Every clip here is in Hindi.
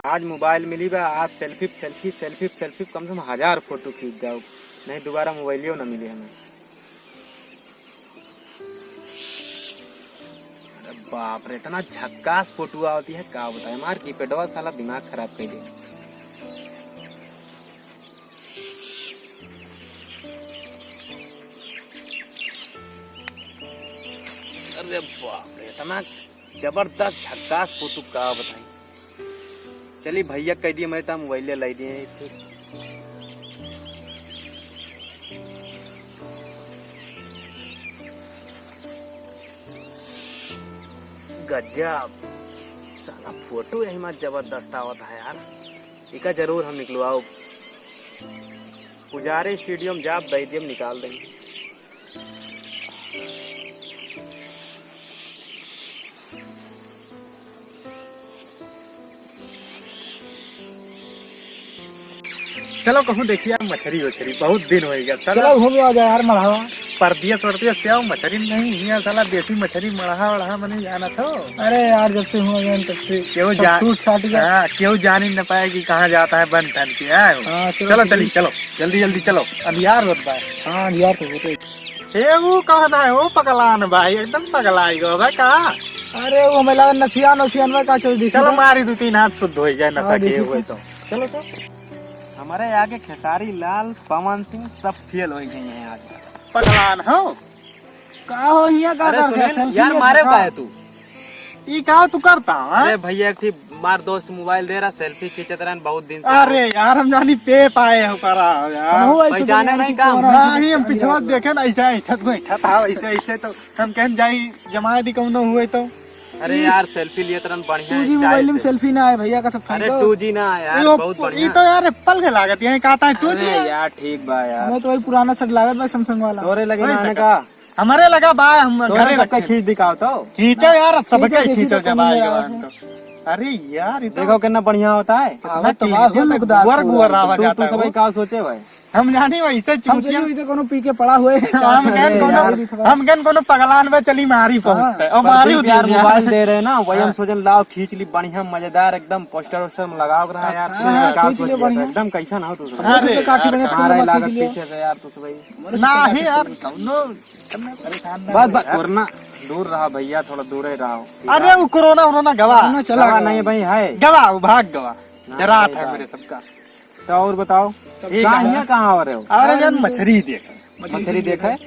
आज मोबाइल मिली बा, आज सेल्फी सेल्फी सेल्फी सेल्फी कम से कम 1000 फोटो खींच जाओ, नहीं दोबारा मोबाइलियो ना मिले हमें। अरे बाप रे, इतना झक्कास फोटो आती है, क्या बताए। हमार कीपैडवा साला दिमाग खराब कर दे। अरे बाप रे, इतना जबरदस्त झक्कास फोटो का बताई। चलिए भैया कह दिए, मैं तो मोबाइल लाई दिए। गजब साला फोटो यही में जबरदस्त आवत है यार। इका जरूर हम निकलवाओ, पुजारे स्टेडियम जाप दे दिए, निकाल देंगे। चलो कहूँ देखिए मछली वछली बहुत दिन हो गया। चलो घूम आ जाए यार मढ़ावा। परदिया सरदिया से आओ, मछली नहीं है साला, देसी मछली मढ़ा वढ़ा बने जाना था। अरे यार जब से हुआ गया तब से क्यों जान ही न पाए कि कहाँ जाता है बन ठन के। चलो चलिए, चलो जल्दी जल्दी चलो, अंधियार होता है। हाँ अंधियार तो होते। वो कहना है वो पगलान भाई, एकदम पगलाई गो भाई कहा। अरे वो हमें लगा नसिया नसियान में का चल। चलो मारी 2-3 हाथ शुद्ध हो जाए नशा किए हुए तो। चलो तो हमारे आगे खेसारी लाल पवन सिंह सब फेल हो गए हैं आज। पगलान हो का हो हिया का अरे कर सुनील, यार मारे का है तू, ई का तू करता है। अरे भैया एक मार दोस्त मोबाइल दे रहा, सेल्फी खींचत रहा बहुत दिन से। अरे यार हम जानी पे पाए हो करा यार, पहचाने नहीं काम नहीं। हम पिछवा देखे ना ऐसा ऐठत था ऐसे ऐसे, तो हम कहन जाई जमाए दी कौनो हुए तो। अरे यार सेल्फी लिए तरन बढ़िया है मोबाइल में सेल्फी ना है भैया का सब। अरे 2G ना है यार, बहुत बढ़िया। ये तो यार एप्पल के लागत है, कहता है 2G यार। ठीक बा यार, मैं तो वही पुराना सेट लागत भाई सैमसंग वाला। तोरे लगे ना का हमारे लगा बा, हम घरे सबका खींच दिखाओ तो। खींचो यार, सबका खींचो जब आएगा। अरे यार देखो कितना बढ़िया होता है। तू सब क्या सोचे भाई, हम जानी वैसे चूतिया कोनो पी के पड़ा हुए। हम कोनो पगलान में चली मारी पहुंचते और मारी यार। मोबाइल दे रहे ना, वही हम सोचल लाओ खींच ली बढ़िया मजेदार एकदम, पोस्टर वोस्टर लगाओ रहा यार। एकदम कैसा ना हो तू पीछे से यार तू भाई यार। बस बस कोरोना दूर रहा भैया, थोड़ा दूर ही रहा। अरे वो कोरोना गवा चला नहीं भाई है, गवा भाग गवा डरा है मेरे सबका। तो और बताओ कहाँ हो रहे हो? अरे यार मछली देखा है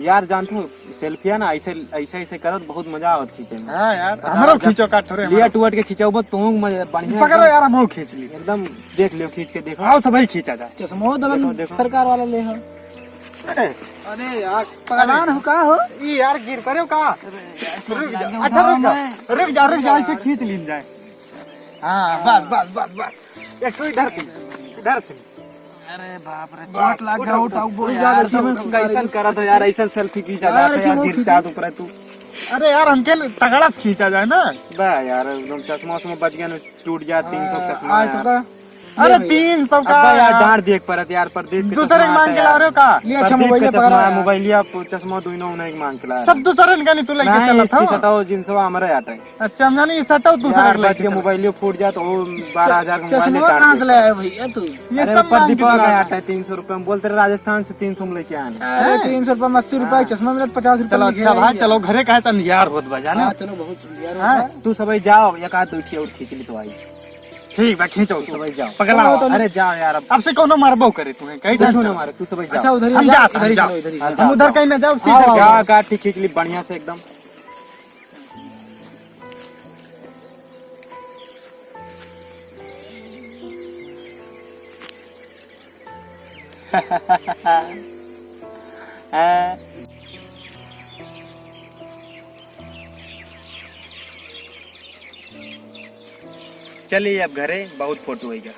यार। जानते हो सेल्फिया ना ऐसे ऐसे ऐसे करो बहुत मजा आवत खींचे में। यार हमारा खींचो का थोड़े लिया टूट के खींचो बस तुम बढ़िया पकड़ो यार, हम खींच ली एकदम। देख लियो खींच के देखो, आओ सब खींचा जा। चश्मा सरकार वाला ले हो। अरे यार पगलान हो का हो ये यार, गिर पड़े का। अच्छा रुक जा ऐसे खींच लीन जाए। हाँ बस एक तो इधर से। अरे बाप रे, चोट लग गया। उठाओ यार, कैसन करा था यार, ऐसा सेल्फी खींचा जाता है यार, गिरता तो पर तू। अरे यार हमके तगड़ा से खींचा जाए ना बा यार, एकदम चश्मा उसमें बच गया, टूट जाए 300 चश्मा। अरे 300 का यार, डांट देख पर यार, प्रदीप दूसरे मांग के ला रहे हो का। मोबाइलिया चश्मा दोनों उन्हें मांग के लाया, सब दूसरे का नहीं तू लेके चला था। सटाओ जिनसो हमारे आटे। अच्छा हम जानी सटाओ दूसरे बच के मोबाइलियो फूट जाए तो 12,000 का मोबाइल कहाँ से लाया भैया तू? ये सब प्रदीप का आटा है 300 रुपए में, बोलते राजस्थान से 300 में लेके आए। अरे 300 रुपए में 80 रुपए चश्मा मिले 50 रुपए। चलो अच्छा भाई, चलो घरे कहे सन यार बहुत बजा ना। चलो बहुत तू सब जाओ, एक हाथ उठी और खींच ली तो आई। ठीक है खींचो, तू सब जाओ पकड़ा। अरे जाओ यार, अब से कोनो मारबो करे तुम्हें कहीं ना मारे, तू सब जाओ। अच्छा उधर हम जाओ, हम उधर कहीं ना जाओ, सीधा जा काटी खींच ली बढ़िया से एकदम। चलिए अब घरे बहुत फोटो होगा।